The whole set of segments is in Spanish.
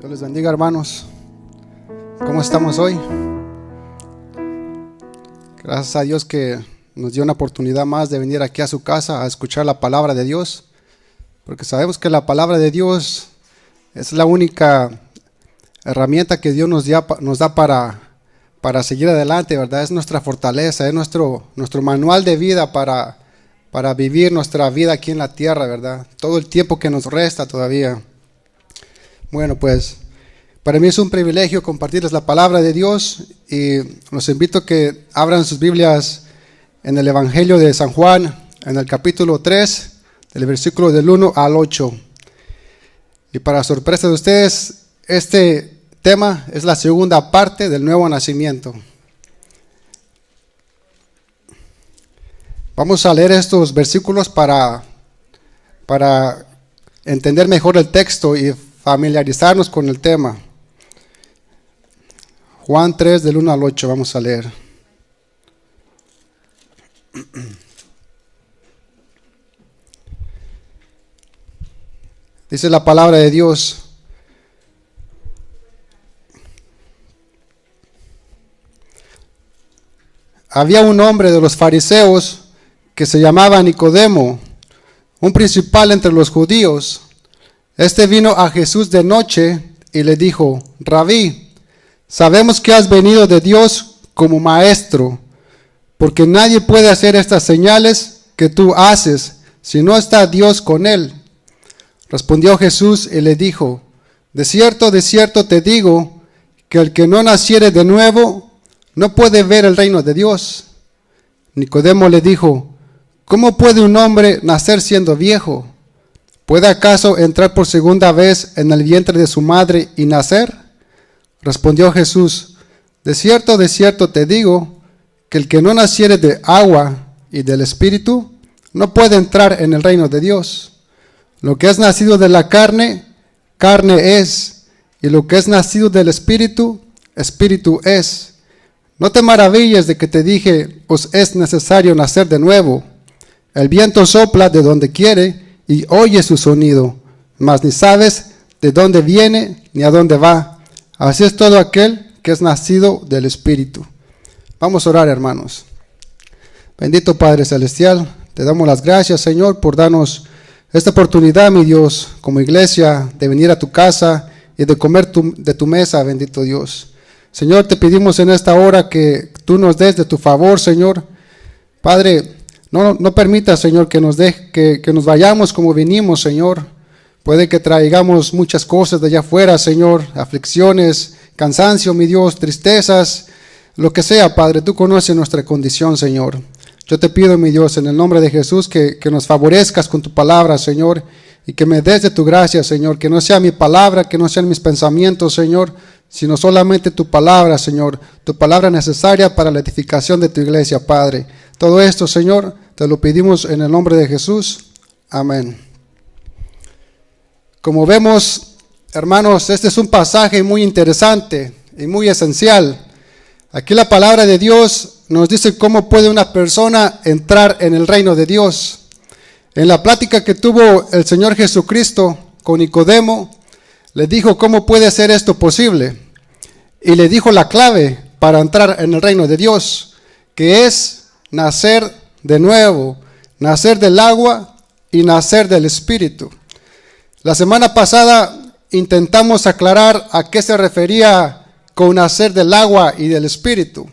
Dios les bendiga, hermanos. ¿Cómo estamos hoy? Gracias a Dios que nos dio una oportunidad más de venir aquí a su casa a escuchar la palabra de Dios, porque sabemos que la palabra de Dios es la única herramienta que Dios nos da para seguir adelante, ¿verdad? Es nuestra fortaleza, es nuestro manual de vida para vivir nuestra vida aquí en la tierra, ¿verdad? Todo el tiempo que nos resta todavía. Bueno, pues para mí es un privilegio compartirles la palabra de Dios y los invito a que abran sus Biblias en el Evangelio de San Juan, en el capítulo 3, del versículo del 1 al 8. Y para sorpresa de ustedes, este tema es la segunda parte del nuevo nacimiento. Vamos a leer estos versículos para entender mejor el texto y familiarizarnos con el tema. Juan 3 del 1 al 8 vamos a leer. Dice la palabra de Dios: había un hombre de los fariseos que se llamaba Nicodemo, un principal entre los judíos. Este vino a Jesús de noche y le dijo: Rabí, sabemos que has venido de Dios como maestro, porque nadie puede hacer estas señales que tú haces si no está Dios con él. Respondió Jesús y le dijo: de cierto te digo, que el que no naciere de nuevo no puede ver el reino de Dios. Nicodemo le dijo: ¿cómo puede un hombre nacer siendo viejo? ¿Puede acaso entrar por segunda vez en el vientre de su madre y nacer? Respondió Jesús: de cierto te digo, que el que no naciere de agua y del Espíritu no puede entrar en el reino de Dios. Lo que es nacido de la carne, carne es, y lo que es nacido del Espíritu, Espíritu es. No te maravilles de que te dije: os es necesario nacer de nuevo. El viento sopla de donde quiere y oye su sonido, mas ni sabes de dónde viene ni a dónde va. Así es todo aquel que es nacido del Espíritu. Vamos a orar, hermanos. Bendito Padre Celestial, te damos las gracias, Señor, por darnos esta oportunidad, mi Dios, como iglesia, de venir a tu casa y de comer de tu mesa, bendito Dios. Señor, te pedimos en esta hora que tú nos des de tu favor, Señor. Padre, no permita, Señor, que nos vayamos como vinimos, Señor. Puede que traigamos muchas cosas de allá afuera, Señor, aflicciones, cansancio, mi Dios, tristezas, lo que sea, Padre. Tú conoces nuestra condición, Señor. Yo te pido, mi Dios, en el nombre de Jesús, que nos favorezcas con tu palabra, Señor, y que me des de tu gracia, Señor, que no sea mi palabra, que no sean mis pensamientos, Señor, sino solamente tu palabra, Señor, tu palabra necesaria para la edificación de tu iglesia, Padre. Todo esto, Señor, te lo pedimos en el nombre de Jesús. Amén. Como vemos, hermanos, este es un pasaje muy interesante y muy esencial. Aquí la palabra de Dios nos dice cómo puede una persona entrar en el reino de Dios. En la plática que tuvo el Señor Jesucristo con Nicodemo, le dijo cómo puede ser esto posible. Y le dijo la clave para entrar en el reino de Dios, que es nacer de nuevo, nacer del agua y nacer del Espíritu. La semana pasada intentamos aclarar a qué se refería con nacer del agua y del Espíritu.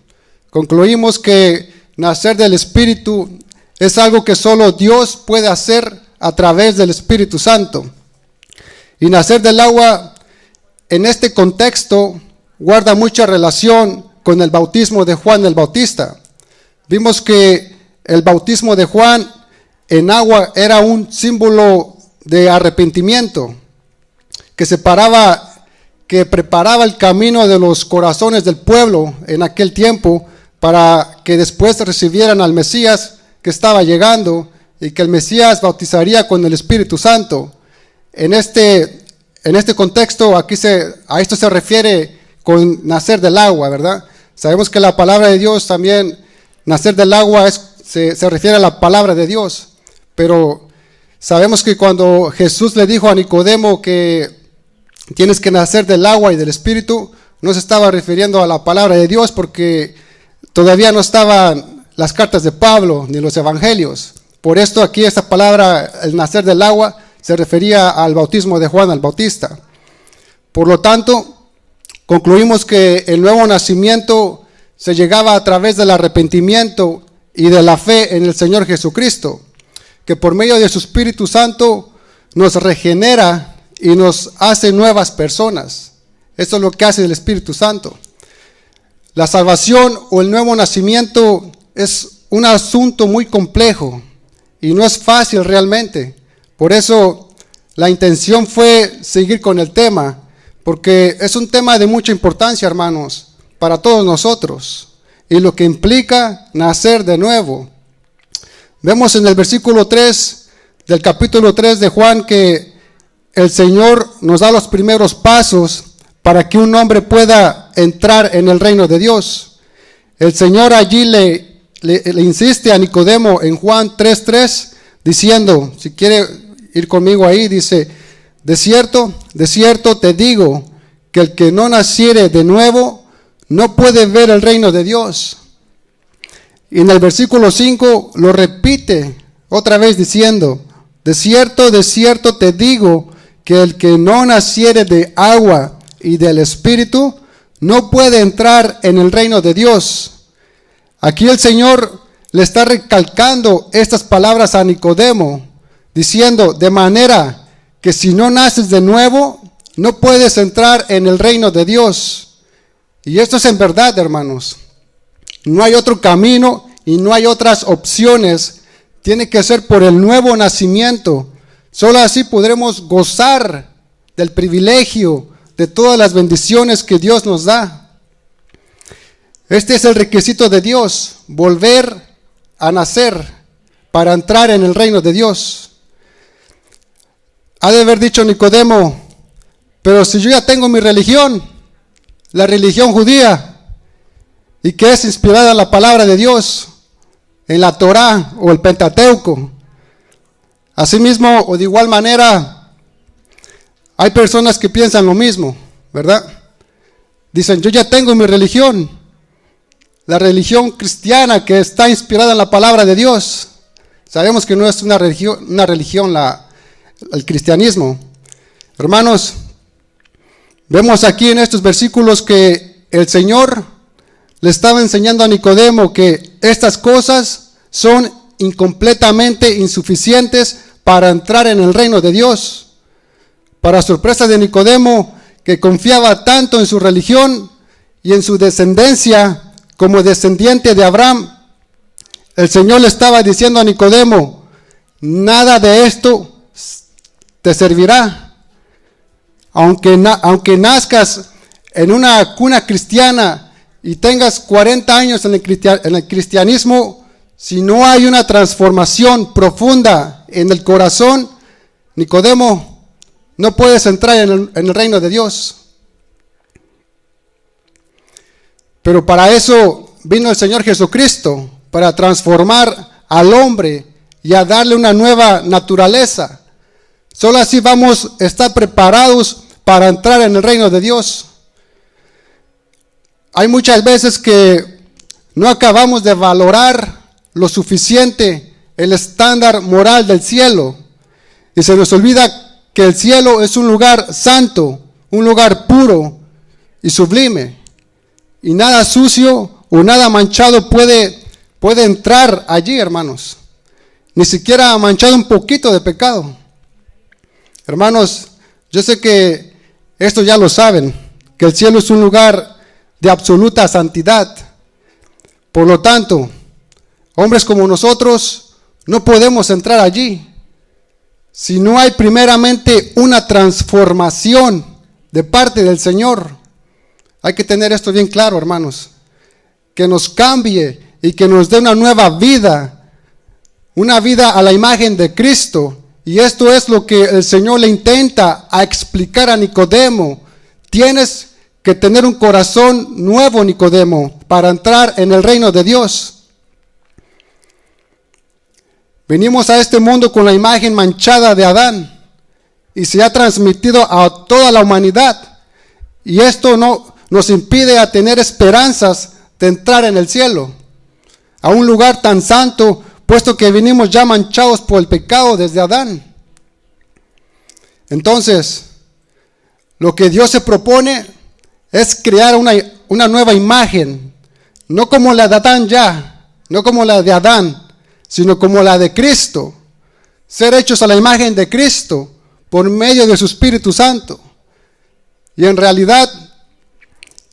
Concluimos que nacer del Espíritu es algo que solo Dios puede hacer a través del Espíritu Santo. Y nacer del agua en este contexto guarda mucha relación con el bautismo de Juan el Bautista. Vimos que el bautismo de Juan en agua era un símbolo de arrepentimiento que preparaba el camino de los corazones del pueblo en aquel tiempo para que después recibieran al Mesías que estaba llegando y que el Mesías bautizaría con el Espíritu Santo. En este contexto, a esto se refiere con nacer del agua, ¿verdad? Sabemos que la palabra de Dios también, nacer del agua se refiere a la palabra de Dios, pero sabemos que cuando Jesús le dijo a Nicodemo que tienes que nacer del agua y del Espíritu, no se estaba refiriendo a la palabra de Dios porque todavía no estaban las cartas de Pablo ni los evangelios. Por esto aquí esta palabra, el nacer del agua, se refería al bautismo de Juan el Bautista. Por lo tanto, concluimos que el nuevo nacimiento se llegaba a través del arrepentimiento y de la fe en el Señor Jesucristo, que por medio de su Espíritu Santo nos regenera y nos hace nuevas personas. Esto es lo que hace el Espíritu Santo. La salvación o el nuevo nacimiento es un asunto muy complejo y no es fácil realmente. Por eso la intención fue seguir con el tema, porque es un tema de mucha importancia, hermanos, para todos nosotros, y lo que implica nacer de nuevo. Vemos en el versículo 3 del capítulo 3 de Juan que el Señor nos da los primeros pasos para que un hombre pueda entrar en el reino de Dios. El Señor allí le insiste a Nicodemo en Juan 3:3, diciendo, si quiere ir conmigo ahí, dice, de cierto te digo, que el que no naciere de nuevo no puede ver el reino de Dios. Y en el versículo 5 lo repite otra vez diciendo, de cierto te digo, que el que no naciere de agua y del Espíritu no puede entrar en el reino de Dios. Aquí el Señor le está recalcando estas palabras a Nicodemo, diciendo, de manera que si no naces de nuevo, no puedes entrar en el reino de Dios. Y esto es en verdad, hermanos. No hay otro camino y no hay otras opciones. Tiene que ser por el nuevo nacimiento. Solo así podremos gozar del privilegio de todas las bendiciones que Dios nos da. Este es el requisito de Dios, volver a nacer para entrar en el reino de Dios. Ha de haber dicho Nicodemo, pero si yo ya tengo mi religión, la religión judía, y que es inspirada en la palabra de Dios, en la Torá o el Pentateuco. Asimismo, o de igual manera, hay personas que piensan lo mismo, ¿verdad? Dicen, yo ya tengo mi religión, la religión cristiana que está inspirada en la palabra de Dios. Sabemos que no es una religión el cristianismo. Hermanos, vemos aquí en estos versículos que el Señor le estaba enseñando a Nicodemo que estas cosas son incompletamente insuficientes para entrar en el reino de Dios. Para sorpresa de Nicodemo, que confiaba tanto en su religión y en su descendencia como descendiente de Abraham, el Señor le estaba diciendo a Nicodemo, nada de esto te servirá. Aunque nazcas en una cuna cristiana y tengas 40 años en el cristianismo, si no hay una transformación profunda en el corazón, Nicodemo, no puedes entrar en el reino de Dios. Pero para eso vino el Señor Jesucristo, para transformar al hombre y a darle una nueva naturaleza. Solo así vamos a estar preparados para entrar en el reino de Dios. Hay muchas veces que no acabamos de valorar lo suficiente el estándar moral del cielo. Y se nos olvida que el cielo es un lugar santo, un lugar puro y sublime. Y nada sucio o nada manchado puede entrar allí, hermanos. Ni siquiera manchado un poquito de pecado. Hermanos, yo sé que esto ya lo saben, que el cielo es un lugar de absoluta santidad. Por lo tanto, hombres como nosotros no podemos entrar allí si no hay primeramente una transformación de parte del Señor. Hay que tener esto bien claro, hermanos, que nos cambie y que nos dé una nueva vida, una vida a la imagen de Cristo. Y esto es lo que el Señor le intenta a explicar a Nicodemo. Tienes que tener un corazón nuevo, Nicodemo, para entrar en el reino de Dios. Venimos a este mundo con la imagen manchada de Adán. y se ha transmitido a toda la humanidad. Y esto no nos impide a tener esperanzas de entrar en el cielo, a un lugar tan santo, puesto que venimos ya manchados por el pecado desde Adán. Entonces, lo que Dios se propone es crear una nueva imagen, no como la de Adán ya, no como la de Adán, sino como la de Cristo. Ser hechos a la imagen de Cristo por medio de su Espíritu Santo. Y en realidad,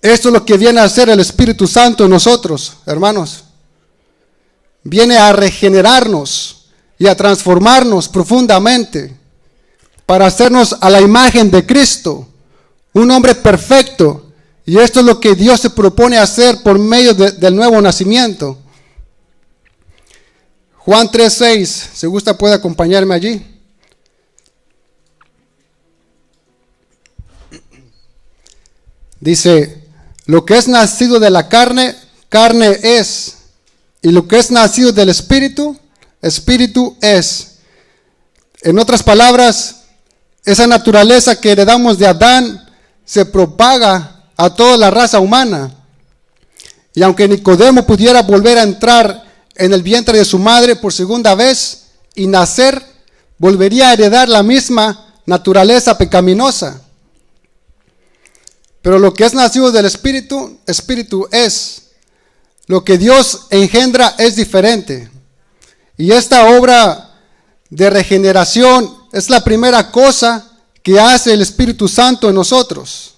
esto es lo que viene a hacer el Espíritu Santo en nosotros, hermanos. Viene a regenerarnos y a transformarnos profundamente para hacernos a la imagen de Cristo, un hombre perfecto. Y esto es lo que Dios se propone hacer por medio del nuevo nacimiento. Juan 3:6, si gusta puede acompañarme allí. Dice, lo que es nacido de la carne, carne es. Y lo que es nacido del Espíritu, Espíritu es. En otras palabras, esa naturaleza que heredamos de Adán se propaga a toda la raza humana. Y aunque Nicodemo pudiera volver a entrar en el vientre de su madre por segunda vez y nacer, volvería a heredar la misma naturaleza pecaminosa. Pero lo que es nacido del Espíritu, Espíritu es. Lo que Dios engendra es diferente. Y esta obra de regeneración es la primera cosa que hace el Espíritu Santo en nosotros.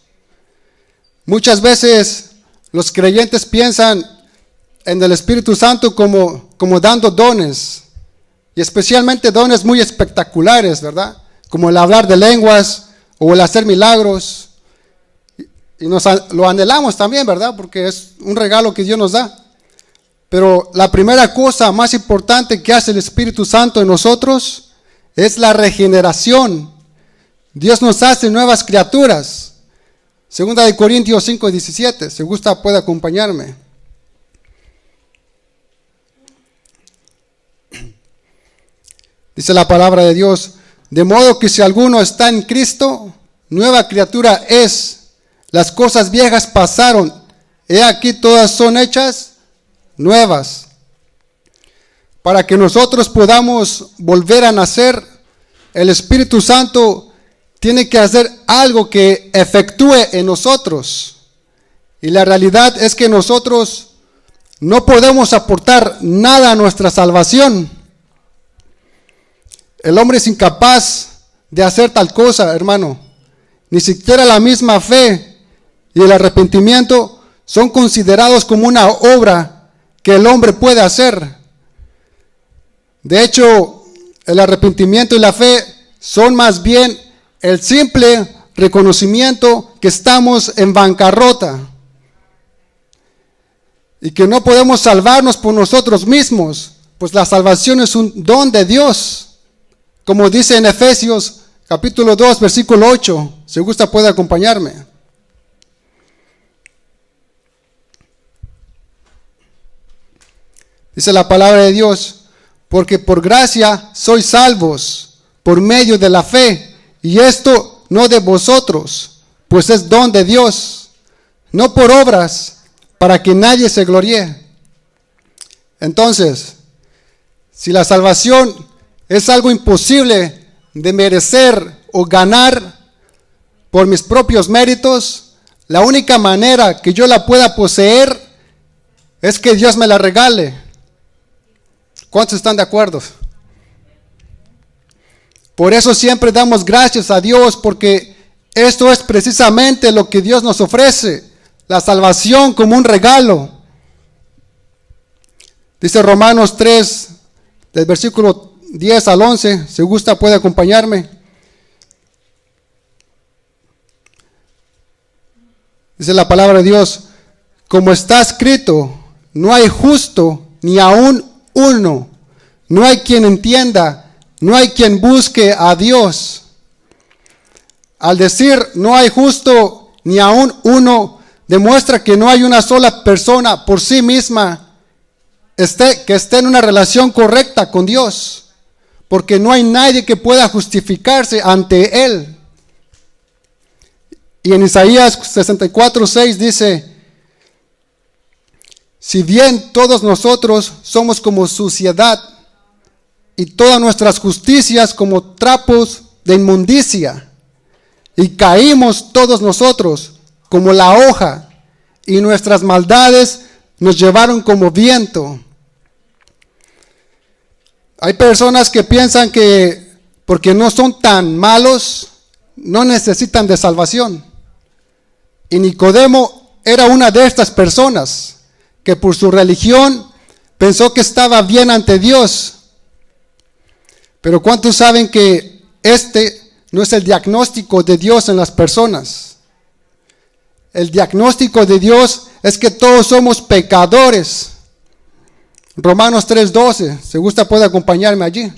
Muchas veces los creyentes piensan en el Espíritu Santo como dando dones, y especialmente dones muy espectaculares, ¿verdad? Como el hablar de lenguas o el hacer milagros. Y lo anhelamos también, ¿verdad? Porque es un regalo que Dios nos da. Pero la primera cosa más importante que hace el Espíritu Santo en nosotros es la regeneración. Dios nos hace nuevas criaturas. 2 Corintios 5:17. Si gusta puede acompañarme. Dice la palabra de Dios, de modo que si alguno está en Cristo, nueva criatura es. Las cosas viejas pasaron, he aquí todas son hechas nuevas. Para que nosotros podamos volver a nacer, el Espíritu Santo tiene que hacer algo que efectúe en nosotros. Y la realidad es que nosotros no podemos aportar nada a nuestra salvación. El hombre es incapaz de hacer tal cosa, hermano. Ni siquiera la misma fe y el arrepentimiento son considerados como una obra que el hombre puede hacer. De hecho, el arrepentimiento y la fe son más bien el simple reconocimiento que estamos en bancarrota y que no podemos salvarnos por nosotros mismos, pues la salvación es un don de Dios, como dice en Efesios capítulo 2, versículo 8. Si gusta puede acompañarme. Dice la palabra de Dios, porque por gracia sois salvos por medio de la fe, y esto no de vosotros, pues es don de Dios, no por obras, para que nadie se gloríe. Entonces, si la salvación es algo imposible de merecer o ganar por mis propios méritos, la única manera que yo la pueda poseer es que Dios me la regale. ¿Cuántos están de acuerdo? Por eso siempre damos gracias a Dios, porque esto es precisamente lo que Dios nos ofrece, la salvación como un regalo. Dice Romanos 3, del versículo 10 al 11, si gusta puede acompañarme. Dice la palabra de Dios, como está escrito, no hay justo ni aún uno, no hay quien entienda, no hay quien busque a Dios. Al decir no hay justo ni aún uno, demuestra que no hay una sola persona por sí misma que esté en una relación correcta con Dios. porque no hay nadie que pueda justificarse ante Él. Y en Isaías 64:6 dice: si bien todos nosotros somos como suciedad, y todas nuestras justicias como trapos de inmundicia, y caímos todos nosotros como la hoja, y nuestras maldades nos llevaron como viento. Hay personas que piensan que porque no son tan malos, no necesitan de salvación. Y Nicodemo era una de estas personas que por su religión pensó que estaba bien ante Dios. Pero ¿cuántos saben que este no es el diagnóstico de Dios en las personas? El diagnóstico de Dios es que todos somos pecadores. Romanos 3:12, si gusta puede acompañarme allí.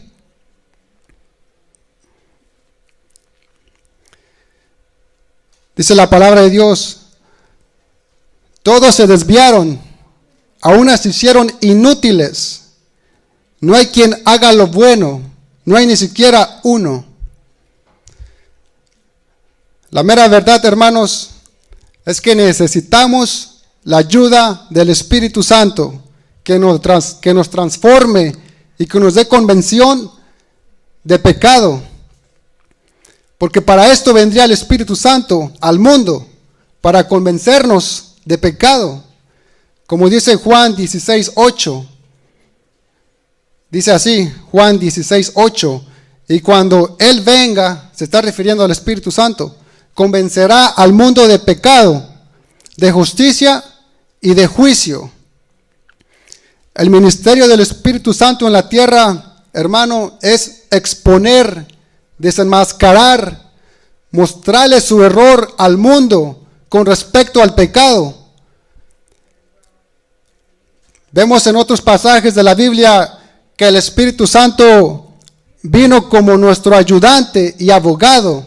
Dice la palabra de Dios: todos se desviaron, a unas se hicieron inútiles. No hay quien haga lo bueno, no hay ni siquiera uno. La mera verdad, hermanos, es que necesitamos la ayuda del Espíritu Santo, que nos transforme y que nos dé convención de pecado. Porque para esto vendría el Espíritu Santo al mundo, para convencernos de pecado. Como dice Juan 16:8. Dice así, Juan 16:8. Y cuando Él venga, se está refiriendo al Espíritu Santo, convencerá al mundo de pecado, de justicia y de juicio. El ministerio del Espíritu Santo en la tierra, hermano, es exponer, desenmascarar, mostrarle su error al mundo con respecto al pecado. Vemos en otros pasajes de la Biblia que el Espíritu Santo vino como nuestro ayudante y abogado,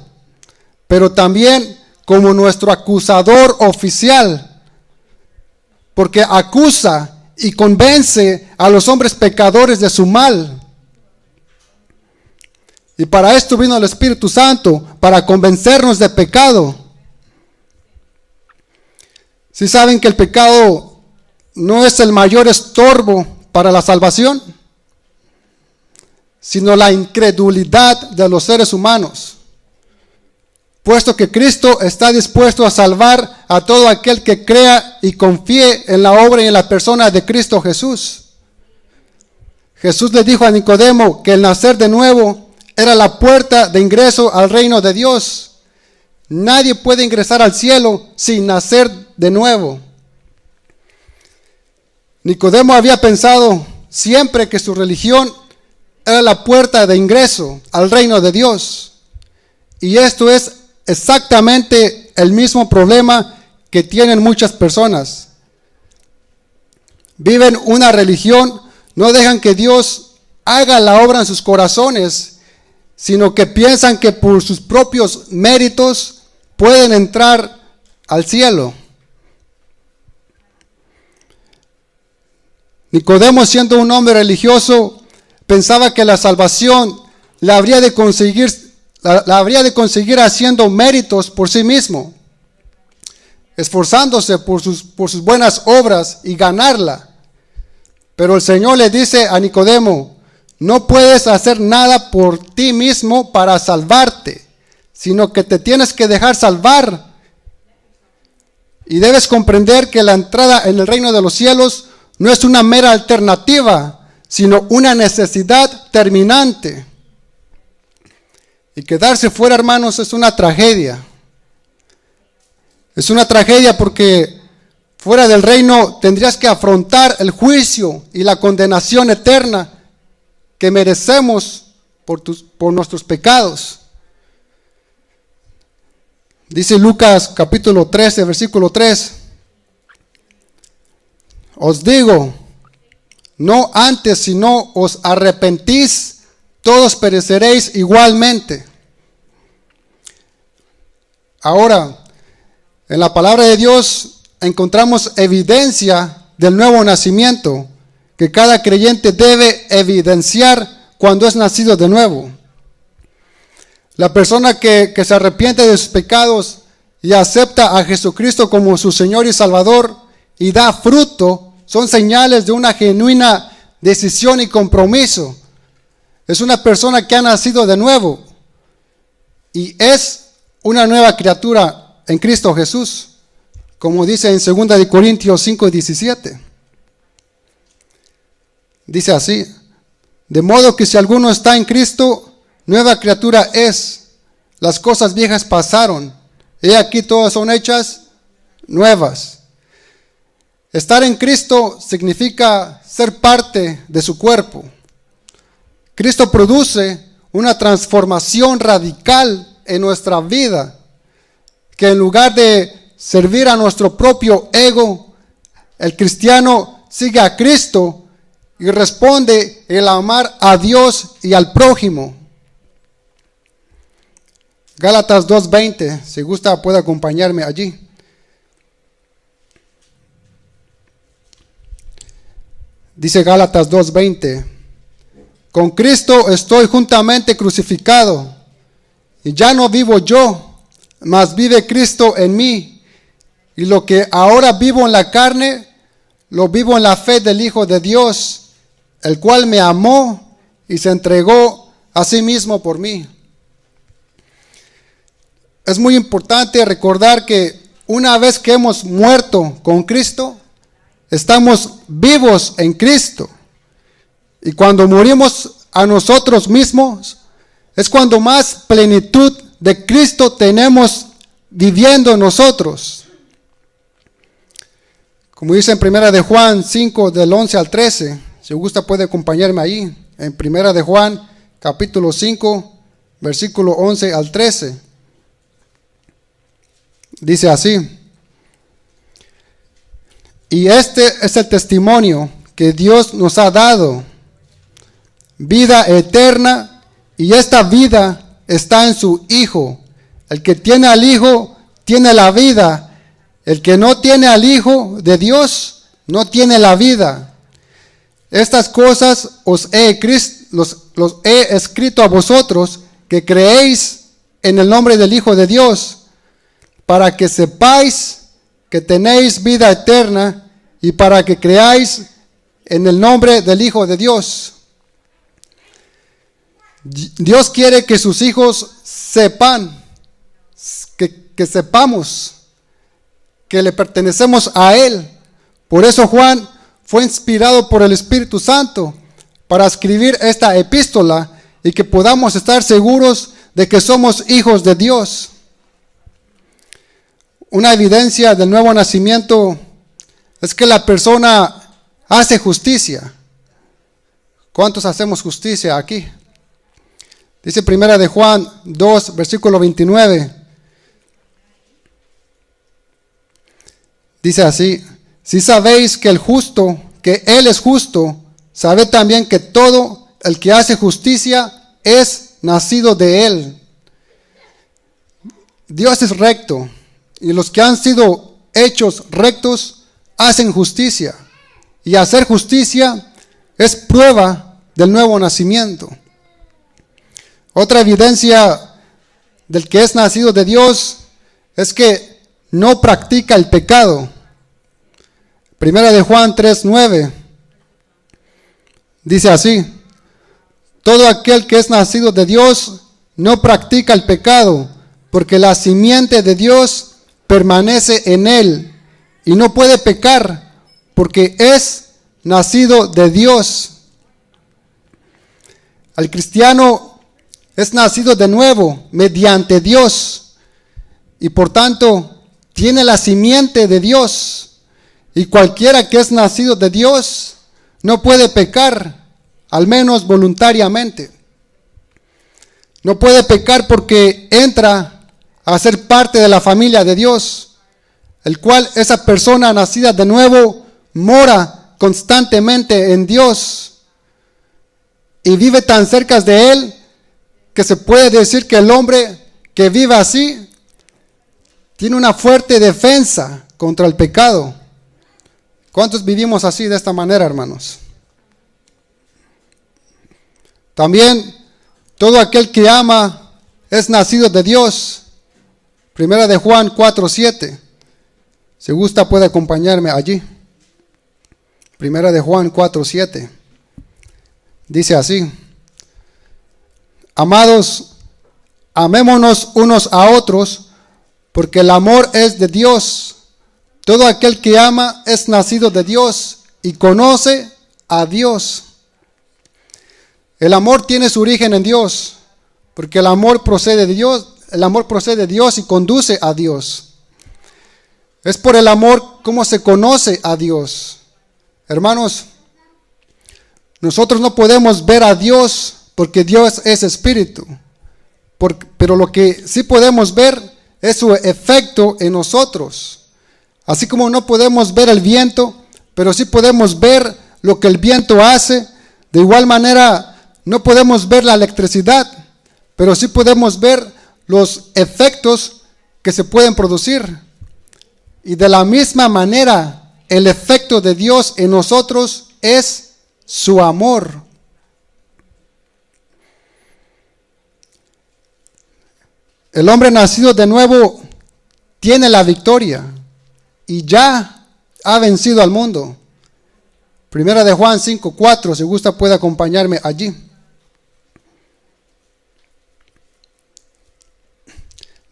pero también como nuestro acusador oficial, porque acusa y convence a los hombres pecadores de su mal. Y para esto vino el Espíritu Santo, para convencernos de pecado. ¿Sí saben que el pecado no es el mayor estorbo para la salvación, sino la incredulidad de los seres humanos? Puesto que Cristo está dispuesto a salvar a todo aquel que crea y confíe en la obra y en la persona de Cristo Jesús. Jesús le dijo a Nicodemo que el nacer de nuevo era la puerta de ingreso al reino de Dios. Nadie puede ingresar al cielo sin nacer de nuevo. Nicodemo había pensado siempre que su religión era la puerta de ingreso al reino de Dios. Y esto es exactamente el mismo problema que tienen muchas personas. Viven una religión, no dejan que Dios haga la obra en sus corazones, sino que piensan que por sus propios méritos pueden entrar al cielo. Nicodemo, siendo un hombre religioso, pensaba que la salvación la habría de conseguir haciendo méritos por sí mismo, esforzándose por sus buenas obras y ganarla. Pero el Señor le dice a Nicodemo: no puedes hacer nada por ti mismo para salvarte, sino que te tienes que dejar salvar. Y debes comprender que la entrada en el reino de los cielos no es una mera alternativa, sino una necesidad terminante. Y quedarse fuera, hermanos, es una tragedia. Es una tragedia porque fuera del reino tendrías que afrontar el juicio y la condenación eterna que merecemos por nuestros pecados. Dice Lucas capítulo 13, versículo 3. Os digo, no antes si no os arrepentís, todos pereceréis igualmente. Ahora, en la palabra de Dios encontramos evidencia del nuevo nacimiento que cada creyente debe evidenciar cuando es nacido de nuevo. La persona que se arrepiente de sus pecados y acepta a Jesucristo como su Señor y Salvador y da fruto, son señales de una genuina decisión y compromiso. Es una persona que ha nacido de nuevo y es una nueva criatura en Cristo Jesús, como dice en 2 Corintios 5:17. Dice así: de modo que si alguno está en Cristo, nueva criatura es. Las cosas viejas pasaron, he aquí todas son hechas nuevas. Estar en Cristo significa ser parte de su cuerpo. Cristo produce una transformación radical en nuestra vida, que en lugar de servir a nuestro propio ego, el cristiano sigue a Cristo y responde el amar a Dios y al prójimo. Gálatas 2:20, si gusta puede acompañarme allí. Dice Gálatas 2:20: con Cristo estoy juntamente crucificado, y ya no vivo yo, mas vive Cristo en mí. Y lo que ahora vivo en la carne, lo vivo en la fe del Hijo de Dios, el cual me amó y se entregó a sí mismo por mí. Es muy importante recordar que una vez que hemos muerto con Cristo, estamos vivos en Cristo. Y cuando morimos a nosotros mismos, es cuando más plenitud de Cristo tenemos viviendo en nosotros. Como dice en 1 de Juan 5, del 11 al 13, si gusta puede acompañarme ahí, en 1 de Juan, capítulo 5, versículo 11 al 13. Dice así: y este es el testimonio que Dios nos ha dado, vida eterna, y esta vida está en su Hijo. El que tiene al Hijo tiene la vida. El que no tiene al Hijo de Dios no tiene la vida. Estas cosas os los he escrito a vosotros que creéis en el nombre del Hijo de Dios, para que sepáis que tenéis vida eterna y para que creáis en el nombre del Hijo de Dios. Dios quiere que sus hijos sepan, que sepamos que le pertenecemos a Él. Por eso Juan fue inspirado por el Espíritu Santo para escribir esta epístola y que podamos estar seguros de que somos hijos de Dios. Una evidencia del nuevo nacimiento es que la persona hace justicia. ¿Cuántos hacemos justicia aquí? Dice 1 de Juan 2, versículo 29. Dice así: si sabéis que Él es justo, sabed también que todo el que hace justicia es nacido de Él. Dios es recto, y los que han sido hechos rectos hacen justicia. Y hacer justicia es prueba del nuevo nacimiento. Otra evidencia del que es nacido de Dios es que no practica el pecado. 1 de Juan 3:9 dice así: todo aquel que es nacido de Dios no practica el pecado, porque la simiente de Dios permanece en él y no puede pecar porque es nacido de Dios. El cristiano es nacido de nuevo mediante Dios y por tanto tiene la simiente de Dios. Y cualquiera que es nacido de Dios no puede pecar, al menos voluntariamente. No puede pecar porque entra a ser parte de la familia de Dios, el cual esa persona nacida de nuevo mora constantemente en Dios y vive tan cerca de Él que se puede decir que el hombre que vive así tiene una fuerte defensa contra el pecado. ¿Cuántos vivimos así de esta manera, hermanos? También todo aquel que ama es nacido de Dios. Primera de Juan 4:7. Si gusta puede acompañarme allí. Primera de Juan 4:7. Dice así: Amados, amémonos unos a otros, porque el amor es de Dios. Todo aquel que ama es nacido de Dios y conoce a Dios. El amor tiene su origen en Dios, porque el amor procede de Dios. El amor procede de Dios y conduce a Dios. Es por el amor como se conoce a Dios. Hermanos, nosotros no podemos ver a Dios porque Dios es espíritu. Pero lo que sí podemos ver es su efecto en nosotros. Así como no podemos ver el viento, pero sí podemos ver lo que el viento hace. De igual manera, no podemos ver la electricidad, pero sí podemos ver los efectos que se pueden producir. Y de la misma manera, el efecto de Dios en nosotros es su amor. El hombre nacido de nuevo tiene la victoria y ya ha vencido al mundo. Primera de Juan 5:4, si gusta puede acompañarme allí.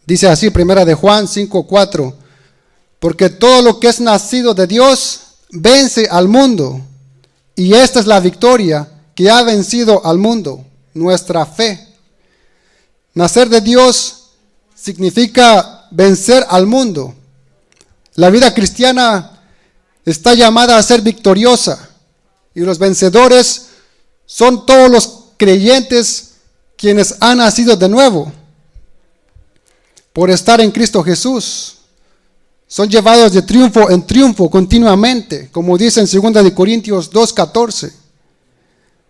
Dice así, Primera de Juan 5:4, porque todo lo que es nacido de Dios vence al mundo, y esta es la victoria que ha vencido al mundo, nuestra fe. Nacer de Dios significa vencer al mundo. La vida cristiana está llamada a ser victoriosa, y los vencedores son todos los creyentes quienes han nacido de nuevo por estar en Cristo Jesús. Son llevados de triunfo en triunfo continuamente, como dice en 2 de Corintios 2:14.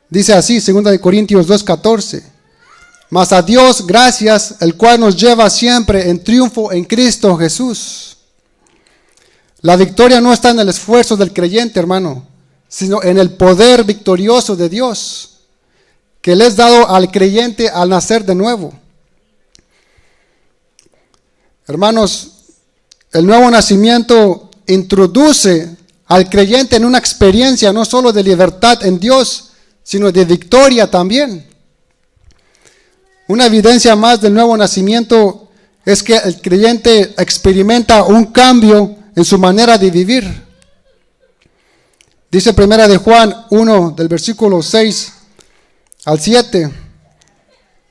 Dice así, 2 de Corintios 2:14. Mas a Dios gracias, el cual nos lleva siempre en triunfo en Cristo Jesús. La victoria no está en el esfuerzo del creyente, hermano, sino en el poder victorioso de Dios, que le es dado al creyente al nacer de nuevo. Hermanos, el nuevo nacimiento introduce al creyente en una experiencia no solo de libertad en Dios, sino de victoria también. Una evidencia más del nuevo nacimiento es que el creyente experimenta un cambio en su manera de vivir. Dice Primera de Juan 1, del versículo 6 al 7.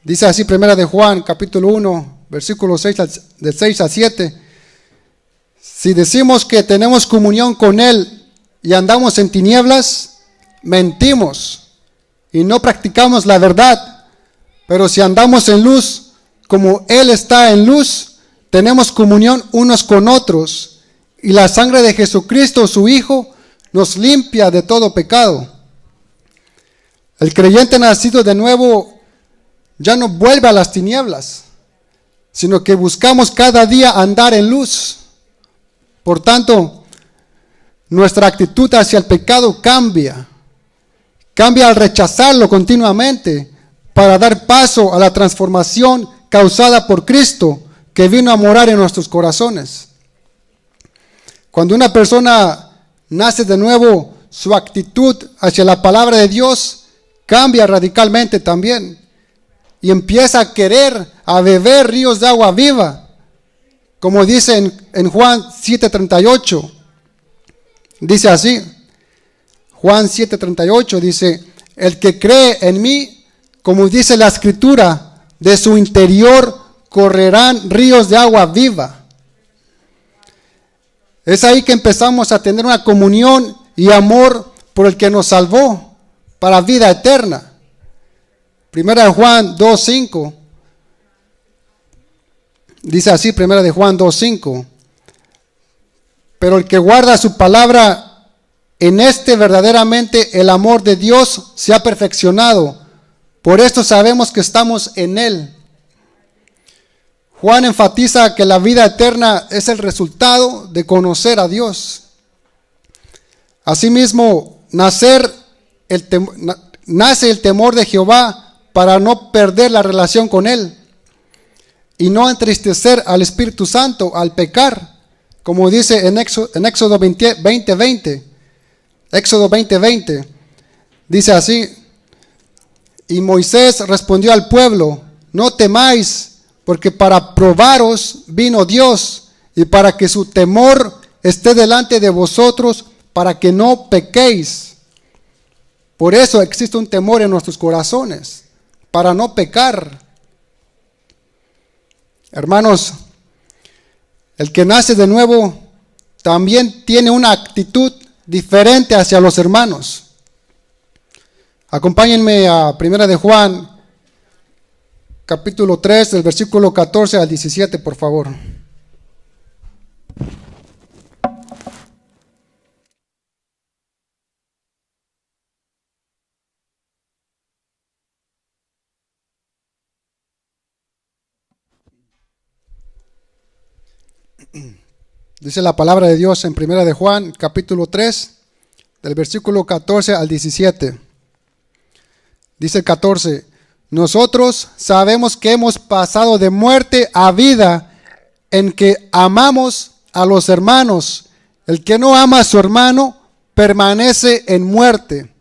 Dice así Primera de Juan, capítulo 1, versículo 6, del 6 al 7. Si decimos que tenemos comunión con Él y andamos en tinieblas, mentimos y no practicamos la verdad. Pero si andamos en luz, como Él está en luz, tenemos comunión unos con otros. Y la sangre de Jesucristo, su Hijo, nos limpia de todo pecado. El creyente nacido de nuevo ya no vuelve a las tinieblas, sino que buscamos cada día andar en luz. Por tanto, nuestra actitud hacia el pecado cambia. Cambia al rechazarlo continuamente para dar paso a la transformación causada por Cristo, que vino a morar en nuestros corazones. Cuando una persona nace de nuevo, su actitud hacia la palabra de Dios cambia radicalmente también. Y empieza a querer, a beber ríos de agua viva. Como dice en Juan 7:38. Dice así. Juan 7:38 dice, el que cree en mí, como dice la Escritura, de su interior correrán ríos de agua viva. Es ahí que empezamos a tener una comunión y amor por el que nos salvó para vida eterna. Primera de Juan 2:5 dice así, Primera de Juan 2:5. Pero el que guarda su palabra, en este verdaderamente el amor de Dios se ha perfeccionado. Por esto sabemos que estamos en Él. Juan enfatiza que la vida eterna es el resultado de conocer a Dios. Asimismo, nace el temor de Jehová para no perder la relación con Él y no entristecer al Espíritu Santo al pecar, como dice en Éxodo 20:20. Éxodo 20:20 dice así: y Moisés respondió al pueblo: no temáis, porque para probaros vino Dios, y para que su temor esté delante de vosotros, para que no pequéis. Por eso existe un temor en nuestros corazones, para no pecar. Hermanos, el que nace de nuevo también tiene una actitud diferente hacia los hermanos. Acompáñenme a 1 de Juan, capítulo 3, del versículo 14 al 17, por favor. Dice la palabra de Dios en 1 de Juan, capítulo 3, del versículo 14 al 17. Dice el 14: nosotros sabemos que hemos pasado de muerte a vida en que amamos a los hermanos. El que no ama a su hermano permanece en muerte.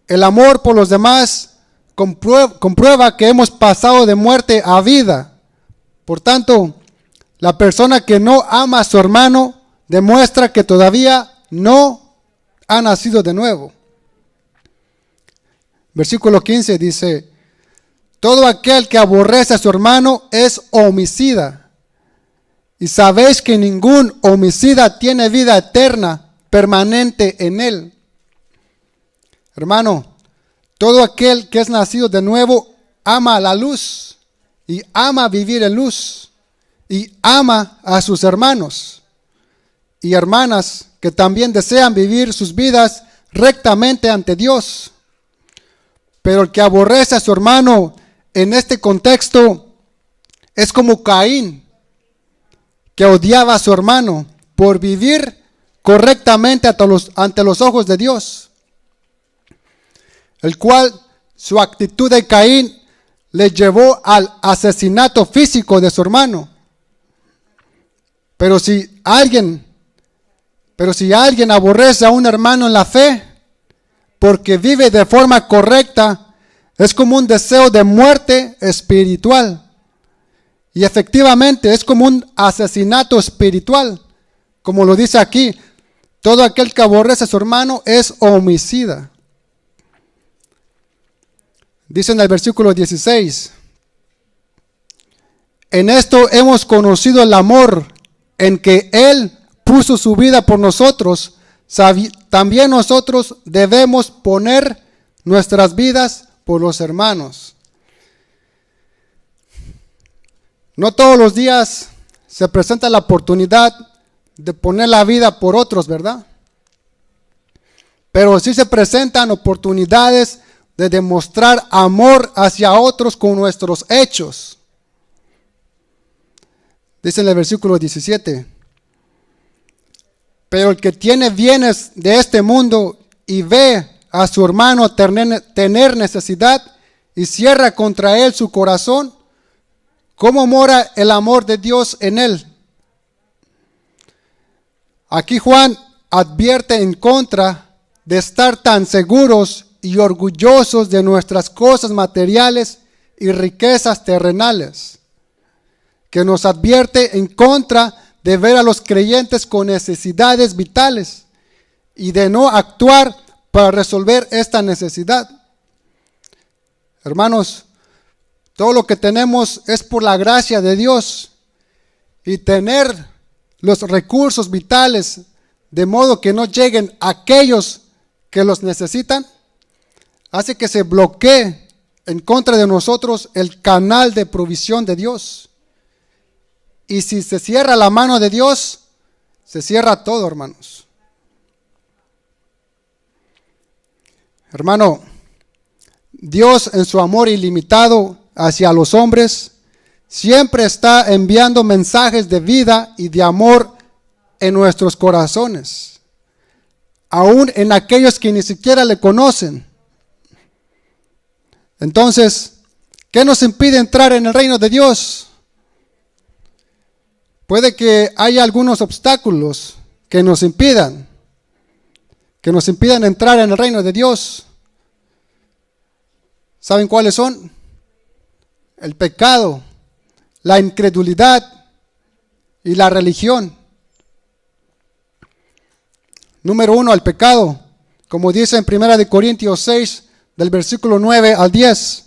El amor por los demás comprueba que hemos pasado de muerte a vida. Por tanto, la persona que no ama a su hermano demuestra que todavía no ha nacido de nuevo. Versículo 15 dice: todo aquel que aborrece a su hermano es homicida. Y sabéis que ningún homicida tiene vida eterna permanente en él. Hermano, todo aquel que es nacido de nuevo ama la luz y ama vivir en luz. Y ama a sus hermanos y hermanas que también desean vivir sus vidas rectamente ante Dios. Pero el que aborrece a su hermano en este contexto es como Caín, que odiaba a su hermano por vivir correctamente ante los ojos de Dios, el cual su actitud de Caín le llevó al asesinato físico de su hermano. Pero si alguien aborrece a un hermano en la fe porque vive de forma correcta, es como un deseo de muerte espiritual. Y efectivamente es como un asesinato espiritual. Como lo dice aquí, todo aquel que aborrece a su hermano es homicida. Dice en el versículo 16: en esto hemos conocido el amor, en que Él puso su vida por nosotros. También nosotros debemos poner nuestras vidas por los hermanos. No todos los días se presenta la oportunidad de poner la vida por otros, ¿verdad? Pero sí se presentan oportunidades de demostrar amor hacia otros con nuestros hechos. Dice en el versículo 17: pero el que tiene bienes de este mundo y ve a su hermano tener necesidad y cierra contra él su corazón, ¿cómo mora el amor de Dios en él? Aquí Juan advierte en contra de estar tan seguros y orgullosos de nuestras cosas materiales y riquezas terrenales, que nos advierte en contra de ver a los creyentes con necesidades vitales y de no actuar para resolver esta necesidad. Hermanos, todo lo que tenemos es por la gracia de Dios, y tener los recursos vitales de modo que no lleguen a aquellos que los necesitan hace que se bloquee en contra de nosotros el canal de provisión de Dios. Y si se cierra la mano de Dios, se cierra todo, hermanos. Hermano, Dios en su amor ilimitado hacia los hombres siempre está enviando mensajes de vida y de amor en nuestros corazones, aún en aquellos que ni siquiera le conocen. Entonces, ¿qué nos impide entrar en el reino de Dios? Puede que haya algunos obstáculos que nos impidan entrar en el reino de Dios. ¿Saben cuáles son? El pecado, la incredulidad y la religión. Número 1, el pecado. Como dice en 1 Corintios 6, del versículo 9 al 10.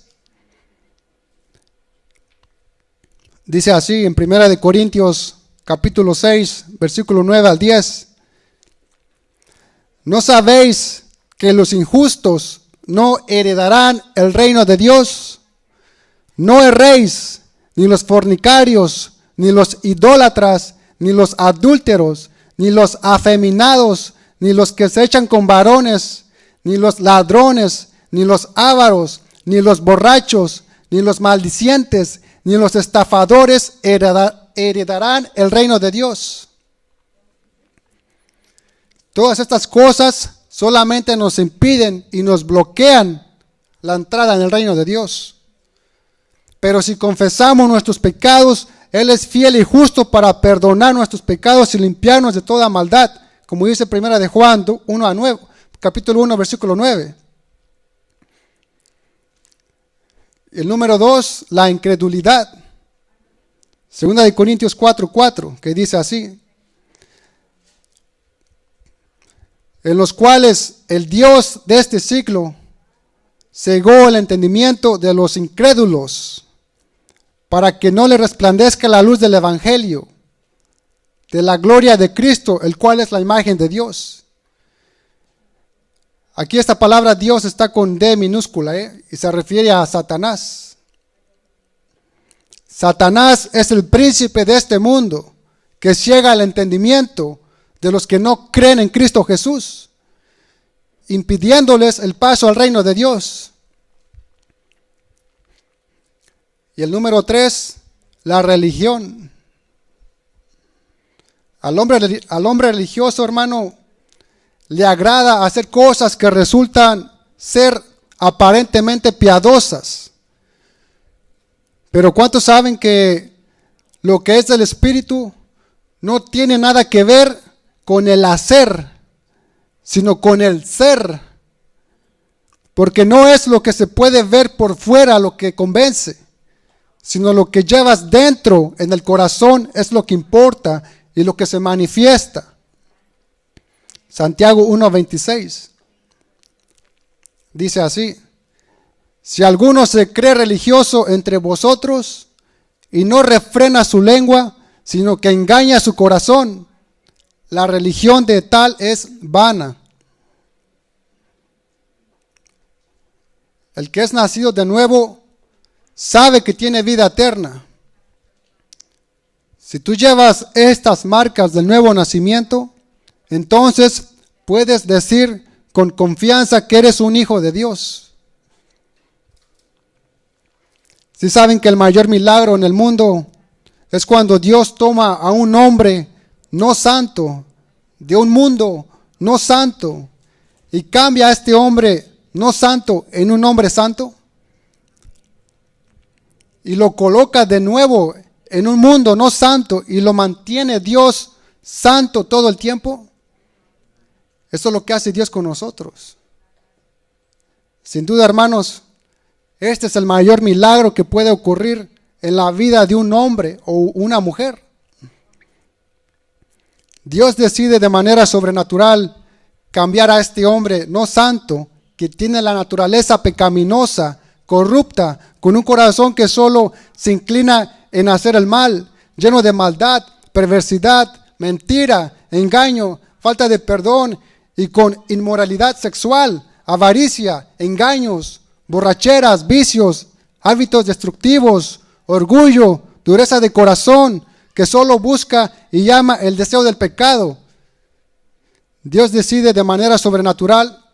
Dice así en 1 Corintios capítulo 6, versículo 9 al 10. ¿No sabéis que los injustos no heredarán el reino de Dios? No erréis, ni los fornicarios, ni los idólatras, ni los adúlteros, ni los afeminados, ni los que se echan con varones, ni los ladrones, ni los ávaros, ni los borrachos, ni los maldicientes, ni los estafadores heredarán el reino de Dios. Todas estas cosas solamente nos impiden y nos bloquean la entrada en el reino de Dios. Pero si confesamos nuestros pecados, Él es fiel y justo para perdonar nuestros pecados y limpiarnos de toda maldad, como dice 1 de Juan 1 capítulo 1, versículo 9. El número 2, la incredulidad. 2 de Corintios 4:4, que dice así: en los cuales el Dios de este siglo cegó el entendimiento de los incrédulos, para que no le resplandezca la luz del Evangelio, de la gloria de Cristo, el cual es la imagen de Dios. Aquí esta palabra Dios está con D minúscula, y se refiere a Satanás. Satanás es el príncipe de este mundo, que ciega el entendimiento de los que no creen en Cristo Jesús, impidiéndoles el paso al reino de Dios. Y el número 3, la religión. Al hombre religioso, hermano, le agrada hacer cosas que resultan ser aparentemente piadosas. Pero ¿cuántos saben que lo que es del Espíritu no tiene nada que ver con el hacer, sino con el ser? Porque no es lo que se puede ver por fuera lo que convence, sino lo que llevas dentro en el corazón es lo que importa y lo que se manifiesta. Santiago 1:26 dice así: si alguno se cree religioso entre vosotros y no refrena su lengua, sino que engaña su corazón, la religión de tal es vana. El que es nacido de nuevo sabe que tiene vida eterna. Si tú llevas estas marcas del nuevo nacimiento, entonces puedes decir con confianza que eres un hijo de Dios. Si saben que el mayor milagro en el mundo es cuando Dios toma a un hombre no santo, de un mundo no santo, y cambia a este hombre no santo en un hombre santo, y lo coloca de nuevo en un mundo no santo, y lo mantiene Dios santo todo el tiempo. Eso es lo que hace Dios con nosotros. Sin duda, hermanos, este es el mayor milagro que puede ocurrir en la vida de un hombre o una mujer. Dios decide de manera sobrenatural cambiar a este hombre no santo, que tiene la naturaleza pecaminosa, corrupta, con un corazón que solo se inclina en hacer el mal, lleno de maldad, perversidad, mentira, engaño, falta de perdón y con inmoralidad sexual, avaricia, engaños, borracheras, vicios, hábitos destructivos, orgullo, dureza de corazón, que solo busca y llama el deseo del pecado. Dios decide de manera sobrenatural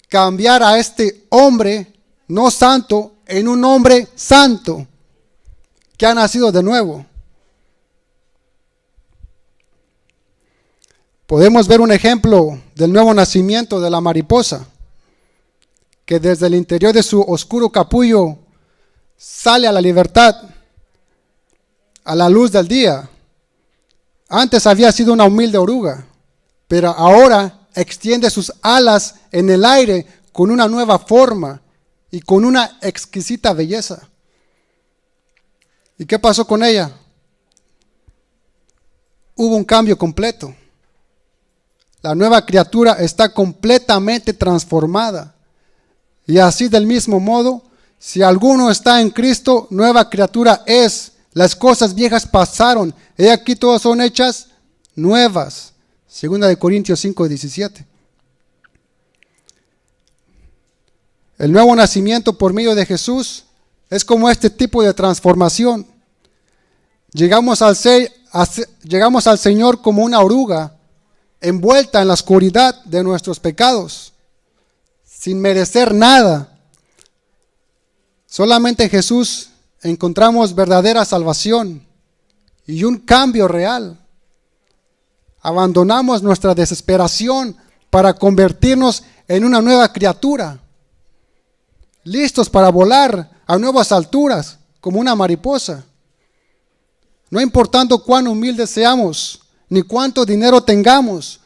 cambiar a este hombre no santo en un hombre santo que ha nacido de nuevo. – Podemos ver un ejemplo del nuevo nacimiento de la mariposa, que desde el interior de su oscuro capullo sale a la libertad, a la luz del día. Antes había sido una humilde oruga, pero ahora extiende sus alas en el aire con una nueva forma y con una exquisita belleza. ¿Y qué pasó con ella? Hubo un cambio completo. La nueva criatura está completamente transformada. Y así del mismo modo, si alguno está en Cristo, nueva criatura es. Las cosas viejas pasaron, he aquí todas son hechas nuevas. 2 Corintios 5:17. El nuevo nacimiento por medio de Jesús es como este tipo de transformación. Llegamos al Señor como una oruga envuelta en la oscuridad de nuestros pecados, sin merecer nada. Solamente en Jesús encontramos verdadera salvación y un cambio real. Abandonamos nuestra desesperación para convertirnos en una nueva criatura, listos para volar a nuevas alturas como una mariposa. No importando cuán humildes seamos, ni cuánto dinero tengamos,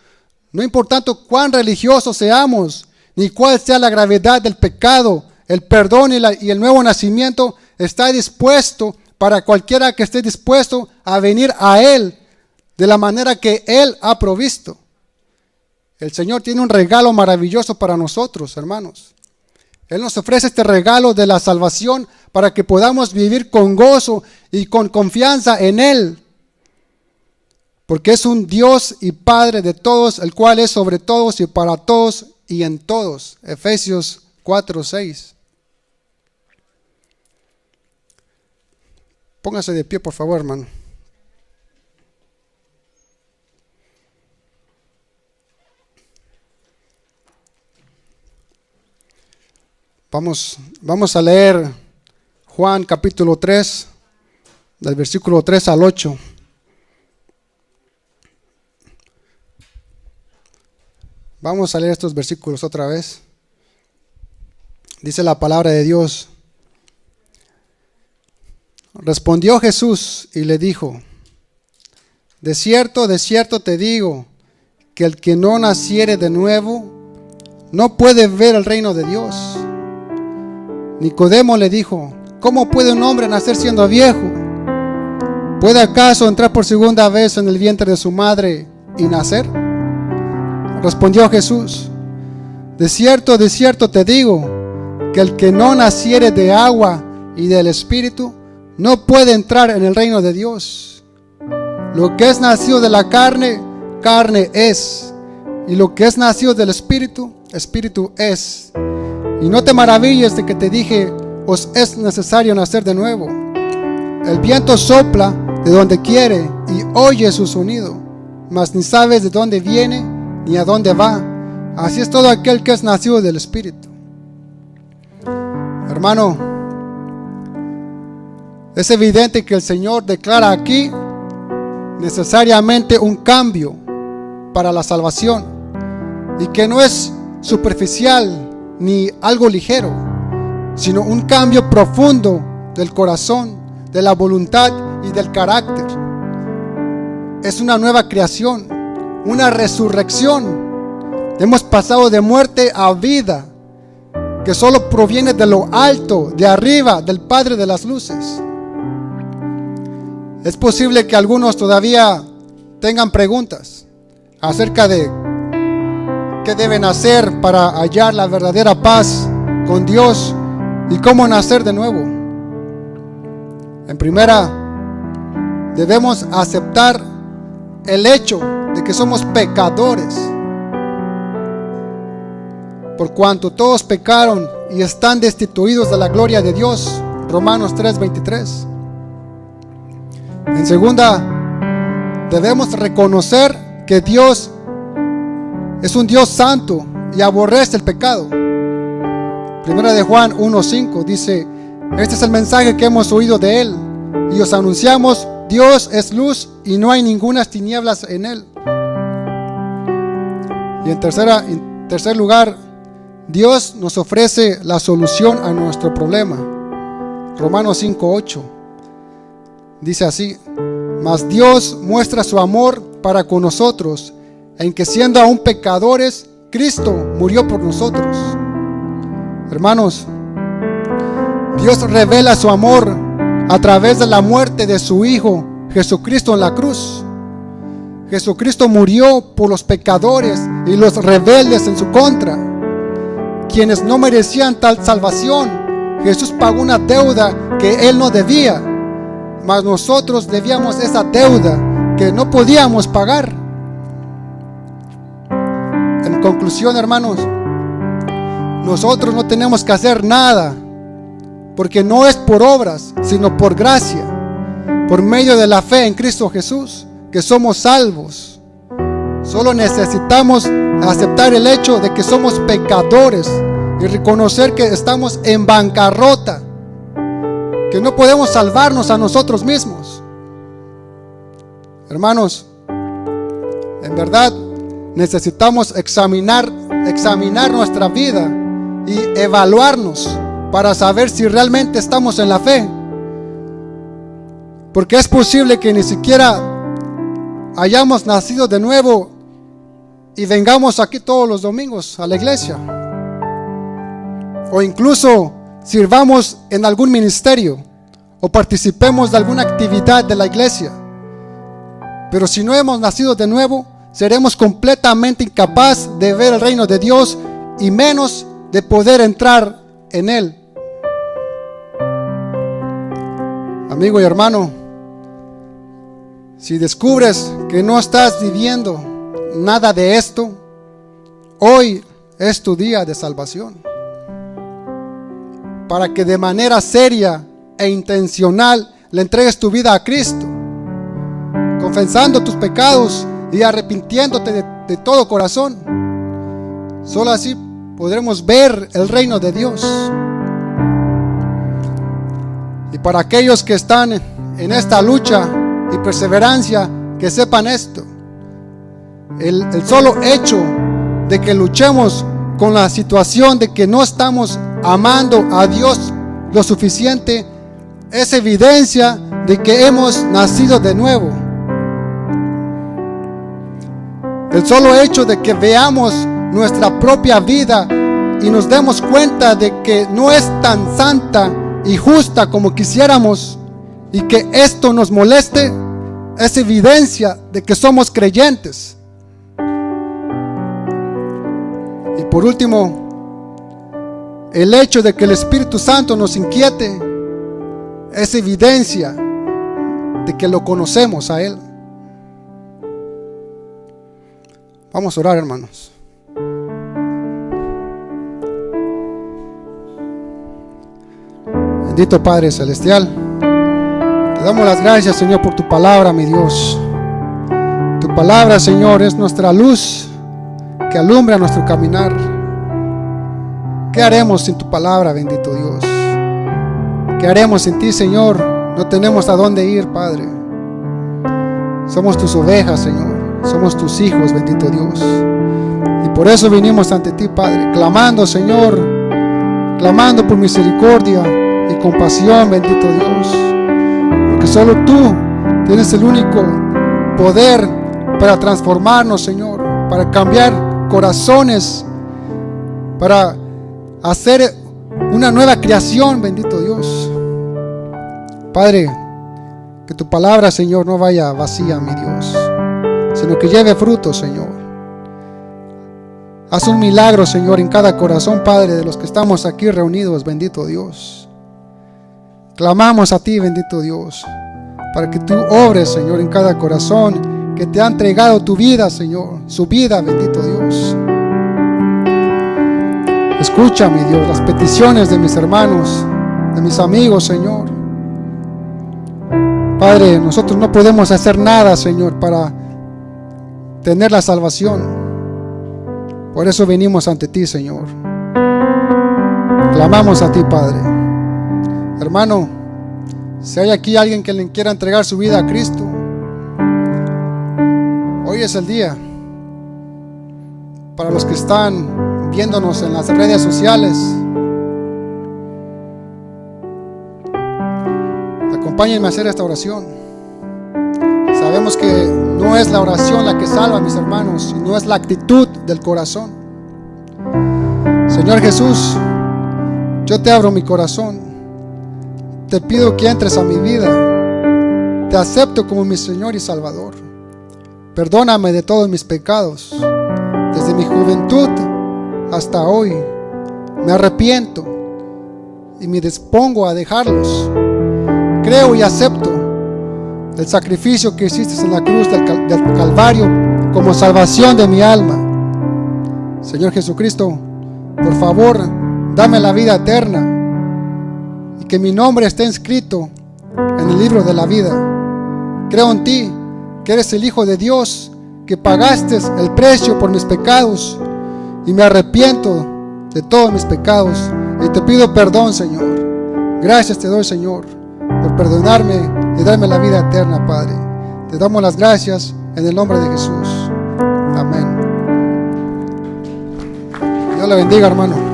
no importando cuán religiosos seamos, ni cuál sea la gravedad del pecado, el perdón y el nuevo nacimiento está dispuesto para cualquiera que esté dispuesto a venir a Él de la manera que Él ha provisto. El Señor tiene un regalo maravilloso para nosotros, hermanos. Él nos ofrece este regalo de la salvación para que podamos vivir con gozo y con confianza en Él. Porque es un Dios y Padre de todos, el cual es sobre todos y para todos y en todos. Efesios 4:6. Póngase de pie, por favor, hermano. Vamos a leer Juan capítulo 3, del versículo 3 al 8. Vamos a leer estos versículos otra vez. Dice la palabra de Dios. Respondió Jesús y le dijo: de cierto te digo, que el que no naciere de nuevo no puede ver el reino de Dios. Nicodemo le dijo: ¿cómo puede un hombre nacer siendo viejo? ¿Puede acaso entrar por segunda vez en el vientre de su madre y nacer? Respondió Jesús: de cierto te digo, que el que no naciere de agua y del Espíritu no puede entrar en el reino de Dios. Lo que es nacido de la carne, carne es, y lo que es nacido del Espíritu, Espíritu es. Y no te maravilles de que te dije: os es necesario nacer de nuevo. El viento sopla de donde quiere y oye su sonido, mas ni sabes de dónde viene ni a dónde va. Así es todo aquel que es nacido del Espíritu. Hermano, es evidente que el Señor declara aquí necesariamente un cambio para la salvación, y que no es superficial ni algo ligero, sino un cambio profundo del corazón, de la voluntad y del carácter. Es una nueva creación, una resurrección. Hemos pasado de muerte a vida, que solo proviene de lo alto, de arriba, del Padre de las luces. Es posible que algunos todavía tengan preguntas acerca de qué deben hacer para hallar la verdadera paz con Dios y cómo nacer de nuevo. En primera, debemos aceptar el hecho de que somos pecadores, por cuanto todos pecaron y están destituidos de la gloria de Dios. Romanos 3:23. En segunda, debemos reconocer que Dios es un Dios santo y aborrece el pecado. Primera de Juan 1:5 dice: este es el mensaje que hemos oído de Él y os anunciamos: Dios es luz y no hay ninguna tinieblas en Él. Y en tercer lugar, Dios nos ofrece la solución a nuestro problema. Romanos 5:8 dice así: mas Dios muestra su amor para con nosotros, en que siendo aún pecadores, Cristo murió por nosotros. Hermanos, Dios revela su amor a través de la muerte de su Hijo Jesucristo en la cruz. Jesucristo murió por los pecadores y los rebeldes en su contra, quienes no merecían tal salvación. Jesús pagó una deuda que Él no debía, mas nosotros debíamos esa deuda que no podíamos pagar. En conclusión, hermanos, nosotros no tenemos que hacer nada, porque no es por obras, sino por gracia, por medio de la fe en Cristo Jesús, que somos salvos. Solo necesitamos aceptar el hecho de que somos pecadores y reconocer que estamos en bancarrota, que no podemos salvarnos a nosotros mismos. Hermanos, en verdad necesitamos examinar nuestra vida y evaluarnos para saber si realmente estamos en la fe, porque es posible que ni siquiera hayamos nacido de nuevo y vengamos aquí todos los domingos a la iglesia, o incluso sirvamos en algún ministerio o participemos de alguna actividad de la iglesia, pero si no hemos nacido de nuevo, seremos completamente incapaces de ver el reino de Dios y menos de poder entrar en él. Amigo y hermano, si descubres que no estás viviendo nada de esto, hoy es tu día de salvación, para que de manera seria e intencional le entregues tu vida a Cristo, confesando tus pecados y arrepintiéndote de todo corazón. Solo así podremos ver el reino de Dios. Y para aquellos que están en esta lucha y perseverancia, que sepan esto: el solo hecho de que luchemos con la situación de que no estamos amando a Dios lo suficiente es evidencia de que hemos nacido de nuevo. El solo hecho de que veamos nuestra propia vida y nos demos cuenta de que no es tan santa y justa como quisiéramos, y que esto nos moleste, es evidencia de que somos creyentes. Y por último, el hecho de que el Espíritu Santo nos inquiete es evidencia de que lo conocemos a Él. Vamos a orar, hermanos. Bendito Padre Celestial, te damos las gracias, Señor, por tu palabra, mi Dios. Tu palabra, Señor, es nuestra luz que alumbra nuestro caminar. ¿Qué haremos sin tu palabra, bendito Dios? ¿Qué haremos sin ti, Señor? No tenemos a dónde ir, Padre. Somos tus ovejas, Señor. Somos tus hijos, bendito Dios. Y por eso vinimos ante ti, Padre, clamando, Señor, clamando por misericordia y compasión, bendito Dios, porque solo tú tienes el único poder para transformarnos, Señor, para cambiar corazones, para hacer una nueva creación, bendito Dios. Padre, que tu palabra, Señor, no vaya vacía, mi Dios, sino que lleve fruto, Señor. Haz un milagro, Señor, en cada corazón, Padre, de los que estamos aquí reunidos, bendito Dios. Clamamos a ti, bendito Dios, para que tú obres, Señor, en cada corazón que te ha entregado tu vida, Señor, su vida, bendito Dios. Escucha, mi Dios, las peticiones de mis hermanos, de mis amigos, Señor. Padre, nosotros no podemos hacer nada, Señor, para tener la salvación. Por eso venimos ante ti, Señor. Clamamos a ti, Padre. Hermano, si hay aquí alguien que le quiera entregar su vida a Cristo, hoy es el día. Para los que están viéndonos en las redes sociales, acompáñenme a hacer esta oración. Sabemos que no es la oración la que salva, mis hermanos, sino es la actitud del corazón. Señor Jesús, yo te abro mi corazón. Te pido que entres a mi vida. Te acepto como mi Señor y Salvador. Perdóname de todos mis pecados, desde mi juventud hasta hoy. Me arrepiento y me dispongo a dejarlos. Creo y acepto el sacrificio que hiciste en la cruz del Calvario como salvación de mi alma. Señor Jesucristo, por favor, dame la vida eterna y que mi nombre esté inscrito en el libro de la vida. Creo en ti, que eres el Hijo de Dios, que pagaste el precio por mis pecados, y me arrepiento de todos mis pecados y te pido perdón, Señor. Gracias te doy, Señor, por perdonarme y darme la vida eterna, Padre. Te damos las gracias en el nombre de Jesús. Amén. Dios le bendiga, hermano.